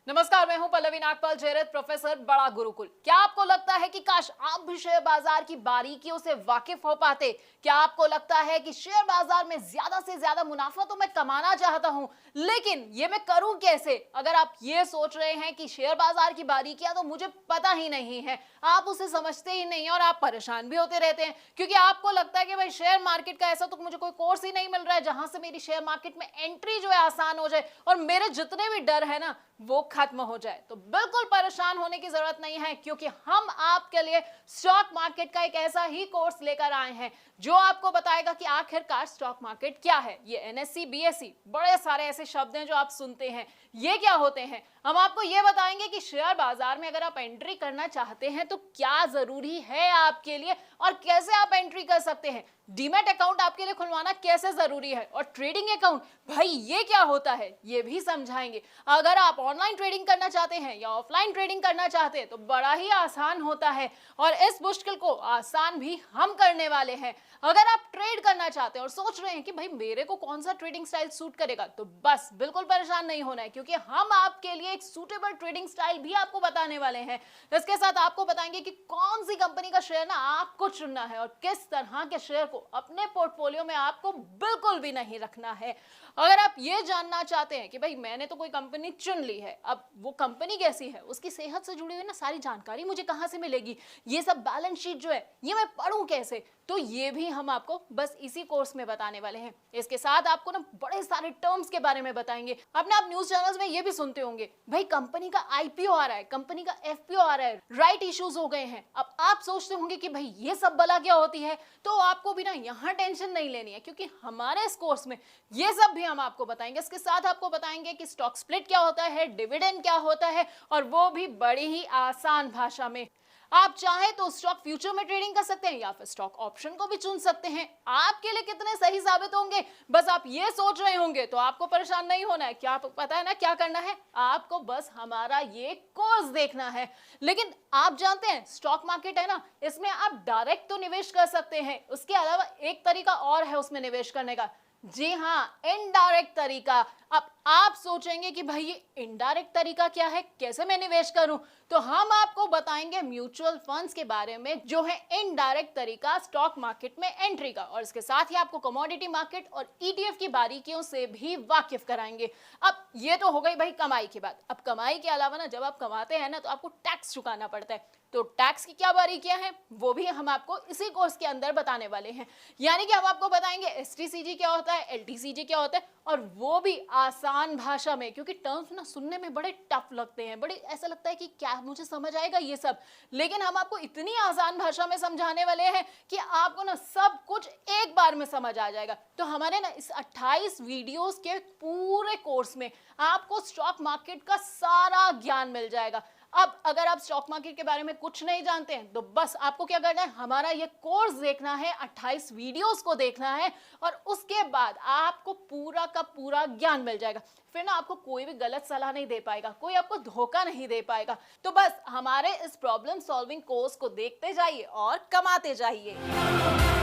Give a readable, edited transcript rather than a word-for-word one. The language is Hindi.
नमस्कार, मैं हूं पल्लवी नागपाल जयरथ, प्रोफेसर बड़ा गुरुकुल। क्या आपको लगता है कि काश आप भी शेयर बाजार की बारीकियों से वाकिफ हो पाते? क्या आपको लगता है कि शेयर बाजार में ज्यादा से ज्यादा मुनाफा तो मैं कमाना चाहता हूं, लेकिन ये मैं करूं कैसे? अगर आप ये सोच रहे हैं कि शेयर बाजार की बारीकियां तो मुझे पता ही नहीं है, आप उसे समझते ही नहीं और आप परेशान भी होते रहते हैं, क्योंकि आपको लगता है कि भाई शेयर मार्केट का ऐसा तो मुझे कोई कोर्स ही नहीं मिल रहा है जहां से मेरी शेयर मार्केट में एंट्री जो है आसान हो जाए और मेरे जितने भी डर है ना वो खत्म हो जाए। तो बिल्कुल परेशान होने की जरूरत नहीं है, क्योंकि हम आपके लिए स्टॉक मार्केट का एक ऐसा ही कोर्स लेकर आए हैं जो आपको बताएगा कि आखिरकार स्टॉक मार्केट क्या है। ये एनएससी, बीएससी, बड़े सारे ऐसे शब्द हैं जो आप सुनते हैं, ये क्या होते हैं। हम आपको ये बताएंगे कि शेयर बाजार में अगर आप एंट्री करना चाहते हैं तो क्या जरूरी है आपके लिए और कैसे आप एंट्री कर सकते हैं। डीमैट अकाउंट आपके लिए खुलवाना कैसे जरूरी है और ट्रेडिंग अकाउंट भाई ये क्या होता है ये भी समझाएंगे। अगर आप ऑनलाइन ट्रेडिंग करना चाहते हैं या ऑफलाइन ट्रेडिंग करना चाहते हैं तो बड़ा ही आसान होता है और इस मुश्किल को आसान भी हम करने वाले हैं। अगर आप ट्रेड करना चाहते हैं और सोच रहे हैं कि भाई मेरे को कौन सा ट्रेडिंग स्टाइल सूट करेगा, तो बस बिल्कुल परेशान नहीं होना है, क्योंकि हम आपके लिए एक सूटेबल ट्रेडिंग स्टाइल भी आपको बताने वाले हैं। इसके साथ आपको बताएंगे कि कौन सी कंपनी का शेयर ना आपको चुनना है और किस तरह के शेयर को अपने पोर्टफोलियो में आपको बिल्कुल भी नहीं रखना है। अगर आप ये जानना चाहते हैं कि भाई मैंने तो कोई कंपनी चुन ली है, अब वो कंपनी कैसी है, उसकी सेहत से जुड़ी हुई ना सारी जानकारी मुझे कहां से मिलेगी, ये सब बैलेंस शीट जो है ये मैं पढूं कैसे, तो ये भी हम आपको बस इसी कोर्स में बताने वाले हैं। इसके साथ आपको ना बड़े सारे टर्म्स के बारे में बताएंगे। अपने आप न्यूज चैनल्स में ये भी सुनते होंगे भाई कंपनी का आईपीओ आ रहा है, कंपनी का एफपीओ आ रहा है, राइट इश्यूज हो गए हैं। अब आप सोचते होंगे कि भाई ये सब बला क्या होती है, तो आपको भी ना यहाँ टेंशन नहीं लेनी है, क्योंकि हमारे इस कोर्स में ये सब भी हम आपको बताएंगे। इसके साथ आपको बताएंगे कि स्टॉक स्प्लिट क्या होता है, डिविडेंड क्या होता है, और वो भी बड़ी ही आसान भाषा में। आप चाहे तो स्टॉक फ्यूचर में ट्रेडिंग कर सकते हैं या फिर स्टॉक ऑप्शन को भी चुन सकते हैं। आपके लिए कितने सही साबित होंगे बस आप ये सोच रहे होंगे, तो आपको परेशान नहीं होना है। क्या पता है ना क्या करना है, आपको बस हमारा ये कोर्स देखना है। लेकिन आप जानते हैं स्टॉक मार्केट है ना, इसमें आप डायरेक्ट तो निवेश कर सकते हैं, उसके अलावा एक तरीका और है उसमें निवेश करने का। जी हाँ, इनडायरेक्ट तरीका। अब आप सोचेंगे कि भाई ये इनडायरेक्ट तरीका क्या है, कैसे मैं निवेश करूं, तो हम आपको बताएंगे म्यूचुअल फंड्स के बारे में जो है इनडायरेक्ट तरीका स्टॉक मार्केट में एंट्री का, और इसके साथ ही आपको कमोडिटी मार्केट और ईटीएफ की बारीकियों से भी वाकिफ कराएंगे। अब ये तो हो गई भाई कमाई की बात। अब कमाई के अलावा ना जब आप कमाते हैं ना तो आपको टैक्स चुकाना पड़ता है, तो टैक्स की क्या बारीकियां हैं वो भी हम आपको इसी कोर्स के अंदर बताने वाले हैं। यानी कि हम आपको बताएंगे एसटीसीजी क्या होता है, एलटीसीजी क्या होता है, और वो भी आसान भाषा में, क्योंकि टर्म्स ना सुनने में बड़े टफ लगते हैं, बड़े ऐसा लगता है कि क्या मुझे समझ आएगा ये सब, लेकिन हम आपको इतनी आसान भाषा में समझाने वाले हैं कि आपको ना सब कुछ एक बार में समझ आ जाएगा। तो हमारे ना इस 28 वीडियोस के पूरे कोर्स में आपको स्टॉक मार्केट का सारा ज्ञान मिल जाएगा। अब अगर आप स्टॉक मार्केट के बारे में कुछ नहीं जानते हैं तो बस आपको क्या करना है, हमारा ये कोर्स देखना है, 28 वीडियोस को देखना है, और उसके बाद आपको पूरा का पूरा ज्ञान मिल जाएगा। फिर ना आपको कोई भी गलत सलाह नहीं दे पाएगा, कोई आपको धोखा नहीं दे पाएगा। तो बस हमारे इस प्रॉब्लम सॉल्विंग कोर्स को देखते जाइए और कमाते जाइए।